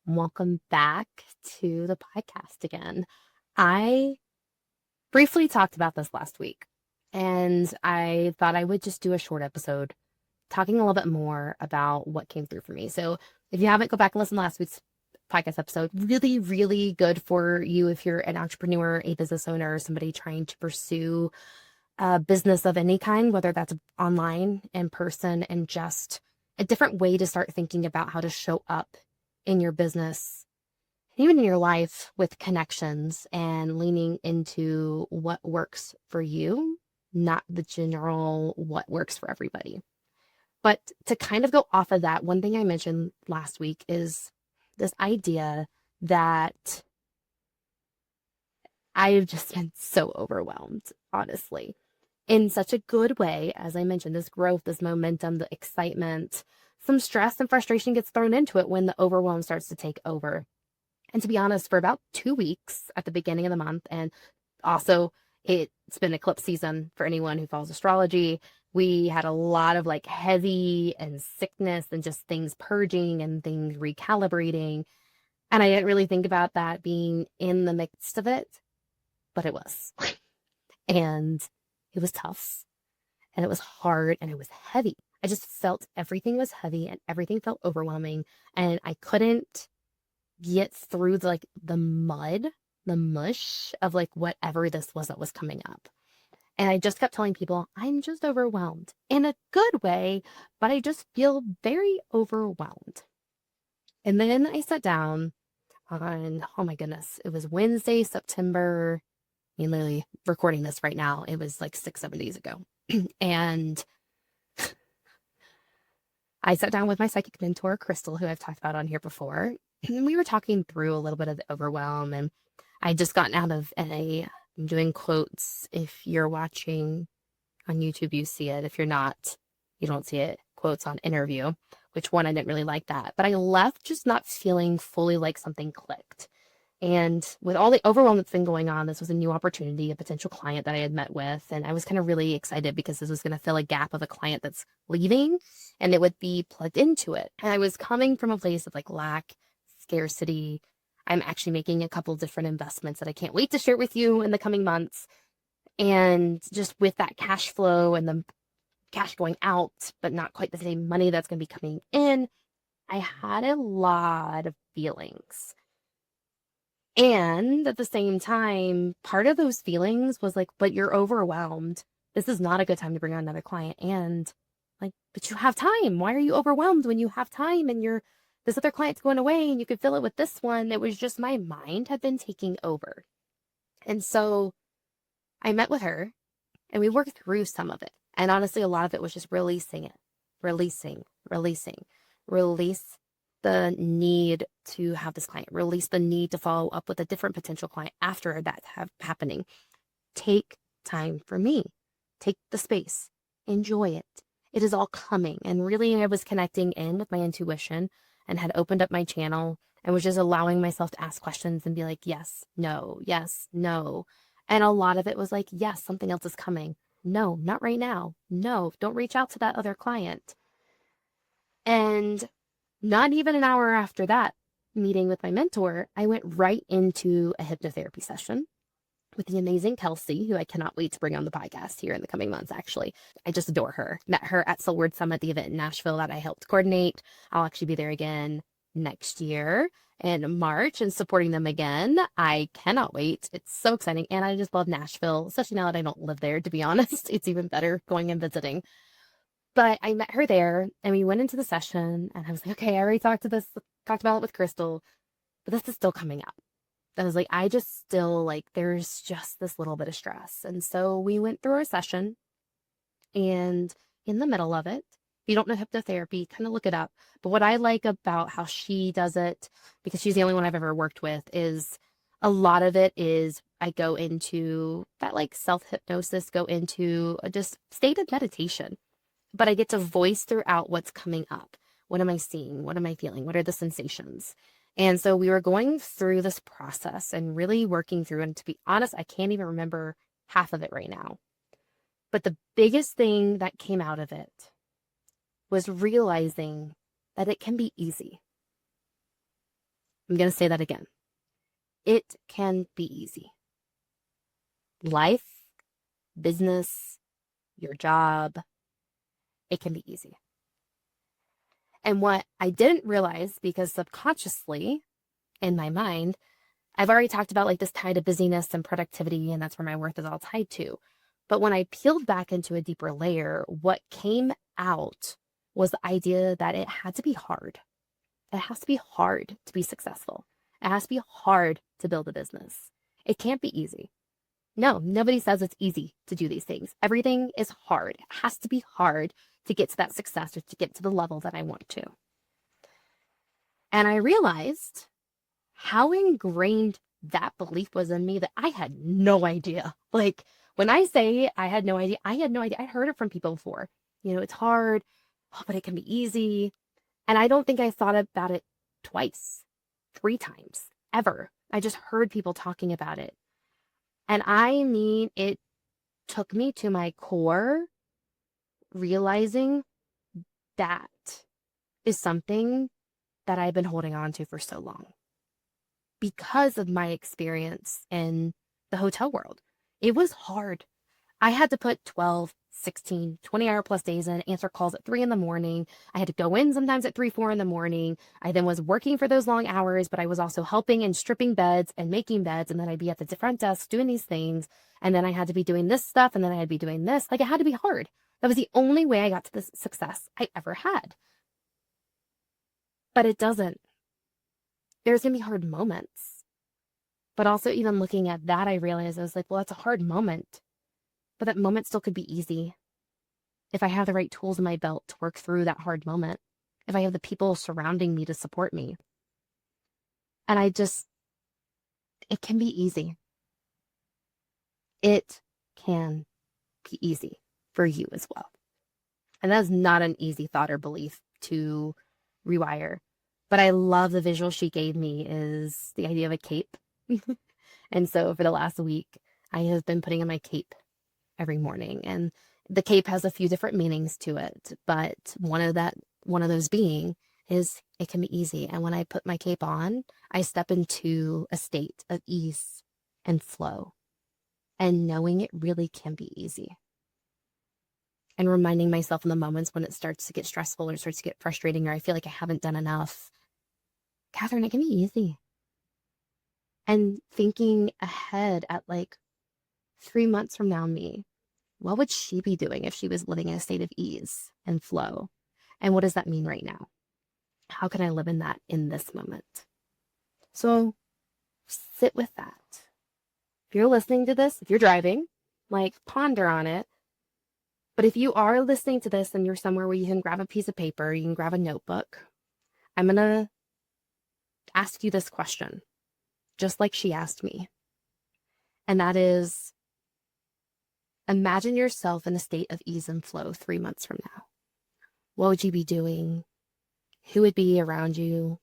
Welcome back to the podcast again. I briefly talked about this last week, and I thought I would just do a short episode talking a little bit more about what came through for me. So if you haven't, go back and listen to last week's podcast episode. Really, really good for you if you're an entrepreneur, a business owner, or somebody trying to pursue a business of any kind, whether that's online, in person, and just a different way to start thinking about how to show up in your business, even in your life, with connections and leaning into what works for you, not the general what works for everybody. But to kind of go off of that, one thing I mentioned last week is this idea that I've just been so overwhelmed, honestly, in such a good way. As I mentioned, this growth, this momentum, the excitement, some stress and frustration gets thrown into it when the overwhelm starts to take over. And to be honest, for about 2 weeks at the beginning of the month, and also it's been eclipse season for anyone who follows astrology, we had a lot of like heavy and sickness and just things purging and things recalibrating. And I didn't really think about that being in the midst of it, but it was. And it was tough and it was hard and it was heavy. I just felt everything was heavy and everything felt overwhelming. And I couldn't get through the mud, the mush of like whatever this was that was coming up. And I just kept telling people, I'm just overwhelmed in a good way, but I just feel very overwhelmed. And then I sat down on, oh my goodness, it was Wednesday, September. I mean, literally recording this right now, it was like 6, 7 days ago. And I sat down with my psychic mentor, Crystal, who I've talked about on here before. And we were talking through a little bit of the overwhelm. And I just gotten out of I'm doing quotes. If you're watching on YouTube, you see it. If you're not, you don't see it. Quotes on interview, which one I didn't really like that. But I left just not feeling fully like something clicked. And with all the overwhelm that's been going on, this was a new opportunity, a potential client that I had met with. And I was kind of really excited because this was going to fill a gap of a client that's leaving and it would be plugged into it. And I was coming from a place of like lack, scarcity. I'm actually making a couple different investments that I can't wait to share with you in the coming months. And just with that cash flow and the cash going out, but not quite the same money that's going to be coming in, I had a lot of feelings. And at the same time, part of those feelings was like, but you're overwhelmed. This is not a good time to bring on another client. And like, but you have time. Why are you overwhelmed when you have time and this other client's going away and you could fill it with this one? It was just my mind had been taking over. And so I met with her and we worked through some of it. And honestly, a lot of it was just releasing it, releasing, release the need to have this client, release the need to follow up with a different potential client after that happening. Take time for me, take the space, enjoy it. It is all coming. And really, I was connecting in with my intuition and had opened up my channel and was just allowing myself to ask questions and be like, yes, no, yes, no. And a lot of it was like, yes, something else is coming. No, not right now. No, don't reach out to that other client. And not even an hour after that meeting with my mentor, I went right into a hypnotherapy session with the amazing Kelsey, who I cannot wait to bring on the podcast here in the coming months, actually. I just adore her. Met her at Soul Word Summit, the event in Nashville that I helped coordinate. I'll actually be there again next year in March and supporting them again. I cannot wait. It's so exciting. And I just love Nashville, especially now that I don't live there, to be honest. It's even better going and visiting. But I met her there and we went into the session and I was like, okay, I already talked about it with Crystal, but this is still coming up. I was like, I just still like, there's just this little bit of stress. And so we went through our session and in the middle of it, if you don't know hypnotherapy, kind of look it up. But what I like about how she does it, because she's the only one I've ever worked with, is a lot of it is I go into that like self-hypnosis, go into a just state of meditation, but I get to voice throughout what's coming up. What am I seeing? What am I feeling? What are the sensations? And so we were going through this process and really working through. And to be honest, I can't even remember half of it right now. But the biggest thing that came out of it was realizing that it can be easy. I'm going to say that again. It can be easy. Life, business, your job, it can be easy. And what I didn't realize, because subconsciously in my mind, I've already talked about like this tie to busyness and productivity, and that's where my worth is all tied to. But when I peeled back into a deeper layer, what came out was the idea that it had to be hard. It has to be hard to be successful. It has to be hard to build a business. It can't be easy. No, nobody says it's easy to do these things. Everything is hard. It has to be hard to get to that success or to get to the level that I want to. And I realized how ingrained that belief was in me that I had no idea. Like when I say I had no idea, I had no idea. I heard it from people before. It's hard, but it can be easy. And I don't think I thought about it twice, 3 times, ever. I just heard people talking about it. And I mean, it took me to my core realizing that is something that I've been holding on to for so long because of my experience in the hotel world. It was hard. I had to put 12, 16, 20-hour plus days in, answer calls at 3 in the morning. I had to go in sometimes at 3, 4 in the morning. I then was working for those long hours, but I was also helping and stripping beds and making beds. And then I'd be at the front desk doing these things. And then I had to be doing this stuff. And then I had to be doing this. Like it had to be hard. That was the only way I got to the success I ever had. But it doesn't. There's going to be hard moments. But also even looking at that, I realized I was like, well, that's a hard moment. But that moment still could be easy if I have the right tools in my belt to work through that hard moment, if I have the people surrounding me to support me. And it can be easy. It can be easy for you as well. And that's not an easy thought or belief to rewire. But I love the visual she gave me is the idea of a cape. And so for the last week, I have been putting on my cape every morning. And the cape has a few different meanings to it. But one of those being is it can be easy. And when I put my cape on, I step into a state of ease and flow and knowing it really can be easy. And reminding myself in the moments when it starts to get stressful or starts to get frustrating or I feel like I haven't done enough, Catherine, it can be easy. And thinking ahead at like 3 months from now, me, what would she be doing if she was living in a state of ease and flow? And what does that mean right now? How can I live in that in this moment? So sit with that. If you're listening to this, if you're driving, like ponder on it. But if you are listening to this and you're somewhere where you can grab a piece of paper, you can grab a notebook, I'm going to ask you this question, just like she asked me. And that is, imagine yourself in a state of ease and flow 3 months from now. What would you be doing? Who would be around you,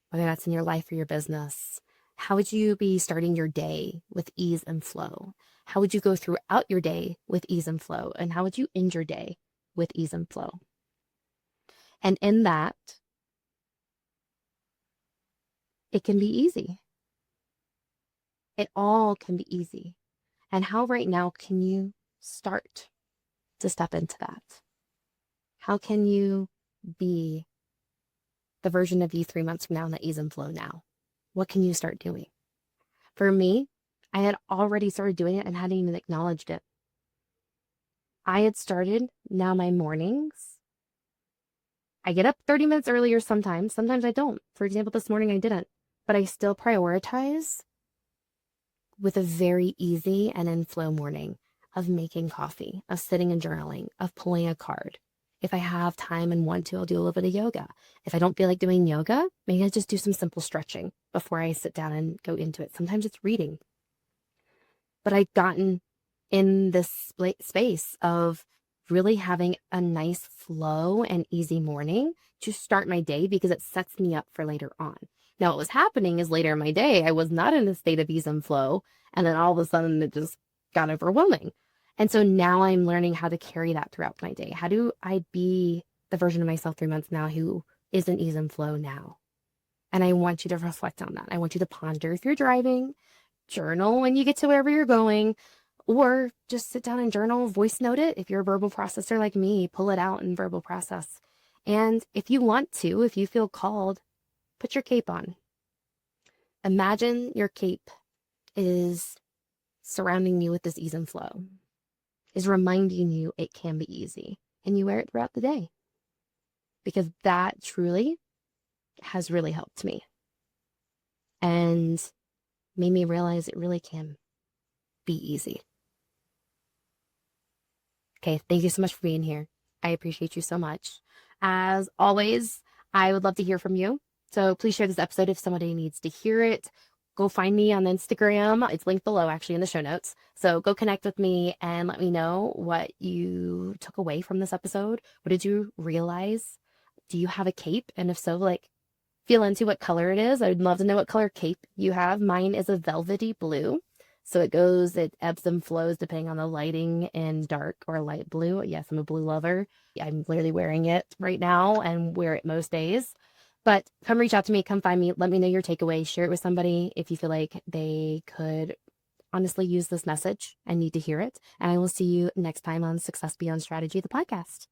whether that's in your life or your business? How would you be starting your day with ease and flow? How would you go throughout your day with ease and flow? And how would you end your day with ease and flow? And in that, it can be easy. It all can be easy. And how right now can you start to step into that? How can you be the version of you 3 months from now in that ease and flow now? What can you start doing? For me, I had already started doing it and hadn't even acknowledged it. I had started now my mornings. I get up 30 minutes earlier sometimes. Sometimes I don't. For example, this morning I didn't. But I still prioritize with a very easy and in flow morning of making coffee, of sitting and journaling, of pulling a card. If I have time and want to, I'll do a little bit of yoga. If I don't feel like doing yoga, maybe I just do some simple stretching before I sit down and go into it. Sometimes it's reading. But I've gotten in this space of really having a nice flow and easy morning to start my day because it sets me up for later on. Now, what was happening is later in my day, I was not in a state of ease and flow. And then all of a sudden it just got overwhelming. And so now I'm learning how to carry that throughout my day. How do I be the version of myself 3 months now who is in ease and flow now? And I want you to reflect on that. I want you to ponder if you're driving, journal when you get to wherever you're going, or just sit down and journal, voice note it. If you're a verbal processor like me, pull it out and verbal process. And if you want to, if you feel called, put your cape on. Imagine your cape is surrounding you with this ease and flow, is reminding you it can be easy, and you wear it throughout the day, because that truly has really helped me and made me realize it really can be easy. Okay, thank you so much for being here. I appreciate you so much. As always, I would love to hear from you. So please share this episode if somebody needs to hear it. Go find me on Instagram. It's linked below, actually, in the show notes. So go connect with me and let me know what you took away from this episode. What did you realize? Do you have a cape? And if so, like, feel into what color it is. I'd love to know what color cape you have. Mine is a velvety blue. So it ebbs and flows depending on the lighting in dark or light blue. Yes, I'm a blue lover. I'm literally wearing it right now and wear it most days. But come reach out to me, come find me, let me know your takeaway, share it with somebody if you feel like they could honestly use this message and need to hear it. And I will see you next time on Success Beyond Strategy, the podcast.